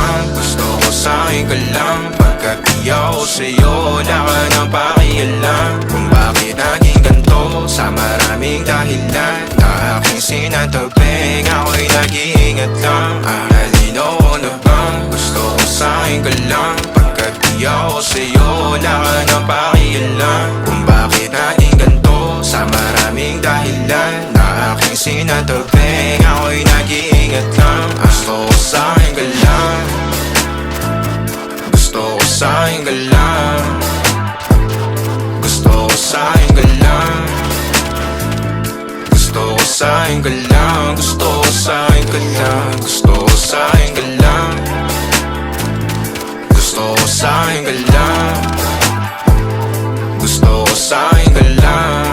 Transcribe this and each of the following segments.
bang gusto ko sa'kin ka lang? Pagkat di ako sa'yo, wala ka nang pakialam. Kung bakit naging ganito sa maraming dahilan na aking sinatabing, ako'y nag-iingat lang. Nalinaw ko na bang gusto ko sa'kin ka lang? Pagkat di ako sa'yo, wala ka nang pakialam. Kung bakit naging ganito sa maraming dahilan na aking sinatabing, ako'y nag-iingat lang. Gusto ko sa'kin ka lang, gusto ko sa'kin ka lang, gusto ko sa'kin ka lang, gusto ko sa'kin ka lang, gusto ko sa'kin ka lang, gusto ko sa'kin ka lang, gusto ko sa'kin ka lang, gusto ko sa'kin ka lang,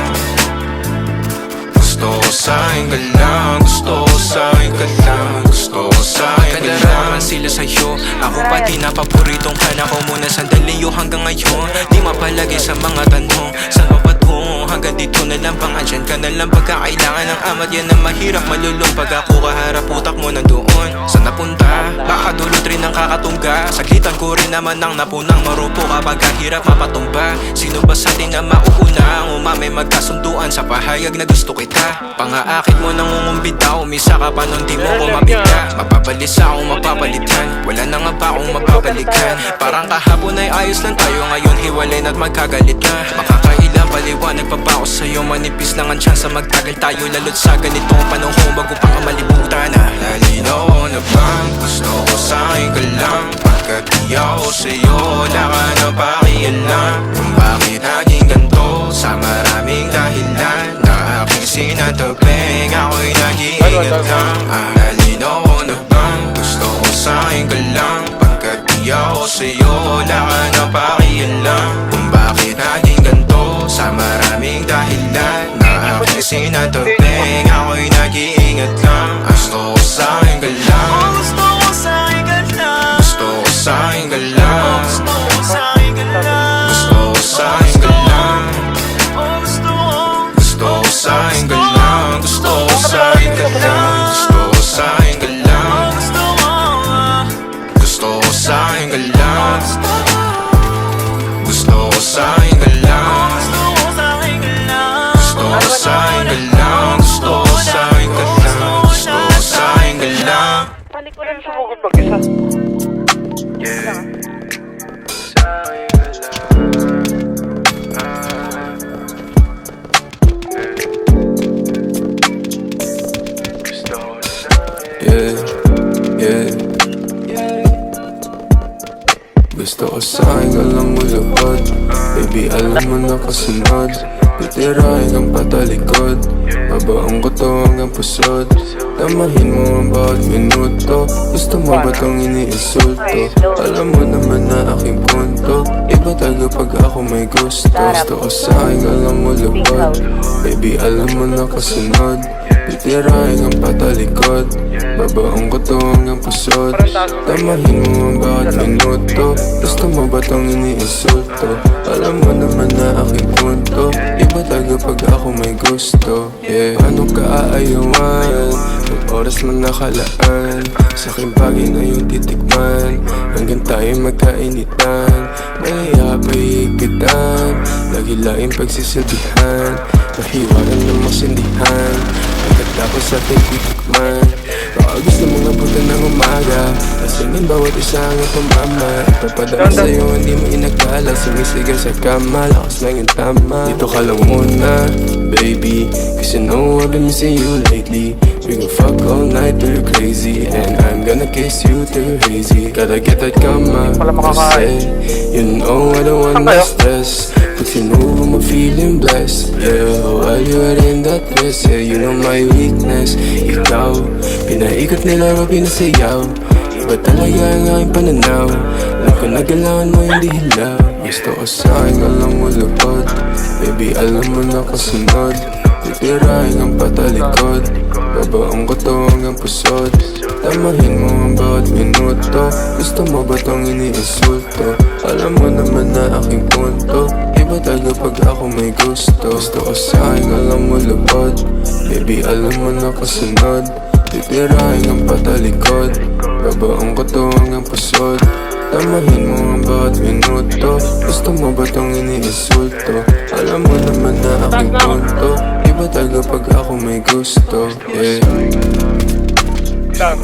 gusto ko sa'kin ka lang, gusto ko sa'kin ka lang, gusto ko sa'kin ka lang. Sila sa'yo, ako pati na paboritong ka na ko muna sandali yo hanggang ngayon. Di mapalagay sa mga tanong, saan pa patungo? Hanggang dito na lang, pang-andyan ka na lang pagkakailangan ng amat. Yan ang mahirap malulong pag ako kaharap, utak mo nandoon. Saan napunta? Baka dulot rin ang kakatungga. Saglitan ko rin naman ang napunang marupo kapag kahirap mapatumba. Sino ba sa atin na mauuna? Ang umamay magkasunduan sa pahayag na gusto kita. Pangaakit mo nang umumbita, umisa ka pa nun di mo ko mabigla. Mapabalisa akong mapapalitan, wala na nga ba akong mapapalikan? Parang kahapon ay ayos lang tayo, ngayon hiwalay na't magkagalit na. Makakailang paliwanag pa ba ako sa'yo? Manipis lang ang tsansa magtagal tayo, lalo't sa ganitong panahon bago pa ka malibutan na. Nalinaw ko na bang gusto ko sa'kin ka lang? Pagkat di ako sa'yo, wala ka na pakialam. Kung bakit naging ganito sa maraming dahilan na aking sinatabing, ako'y nag-iingat lang. Nalinaw ko na bang gusto ko sa'kin ka lang? Pagkat di ako sa'yo, wala ka na pakialam. Kung bakit naging ganito sa maraming dahilan na aking sinatabing, ako'y nag-iingat lang. Gusto ko sa'kin ka lang, Gusto ko sa'kin ka lang, gusto ko sa'kin ka lang, gusto ko sa'kin ka lang, gusto ko sa'kin ka lang, gusto ko gusto ko sa'kin ka lang, gusto ko sa'kin ka lang, gusto ko sa'kin ka lang, gusto ko sa'kin ka lang, gusto ko sa'kin ka lang, gusto ko sa'kin ka lang, gusto ko sa'kin ka lang, gusto ko sa'kin ka lang. Panik ko rin sumugod mag-isa. Gusto ko sa'kin ka lang mulupad. Baby, alam mo na kasunod. Titirahin kang patalikod. Babaong ko to hanggang pusod. Tamahin mo ang bawat minuto. Gusto mo ba tong iniinsulto? Alam mo naman na aking punto. Iba talaga pag ako may gusto. Gusto ko sa'kin ka lang mulupad. Baby, alam mo na kasunod. Titirahin kang patalikod. Babaong ko to hanggang pusod. Tamahin mo ang bawat minuto. Gusto mo ba tong iniinsulto? Alam mo naman na aking punto. Iba talaga pag ako may gusto. Paano ka aayawan? Ang oras na nakalaan. Sa aking bagay na yung titikman. Hanggang tayo magkainitan. Malaya pa higpitan. Lagi laing pagsisilbihan. Mahiwaran ng masindihan. Pagkatapos ating titikman. Baka gusto mong abutan ng umaga. Lasingin bawat isa hanggang tumama. Ipapadama sa'yo hindi mo inakala. Sumisigaw sa kama, lakas lang yung tama. Dito ka lang muna, baby. Cause you know I've been missing you lately. We gon' fuck all night till you're crazy. And I'm gonna kiss you till you're hazy. Gotta get that kama kasi you know I don't want no stress. But you know I'm feeling blessed. Yeah, while you're in that dress. Yeah, you know my weakness. Ikaw, pinaikot nila o pinasayaw. Iba talaga ang aking pananaw. Alam ko nagalangan mo hindi hilaw. Gusto ko sa'kin ka lang mulupad. Baby, alam mo na kasunod. Titirahin kang patalikod. Babaong ko to hanggang pusod. Tamahin mo ang bawat minuto. Gusto mo ba tong iniinsulto? Alam mo naman na aking punto. Iba talaga pag ako may gusto. Gusto ko sa'kin ka lang mulupad. Baby, alam mo na kasunod. Titirahin kang patalikod. Babaong ko to hanggang pusod. Tamahin mo ang bawat minuto. Gusto mo ba tong iniinsulto? Alam mo naman na aking punto. Iba talaga pag ako may gusto, yeah. Lang.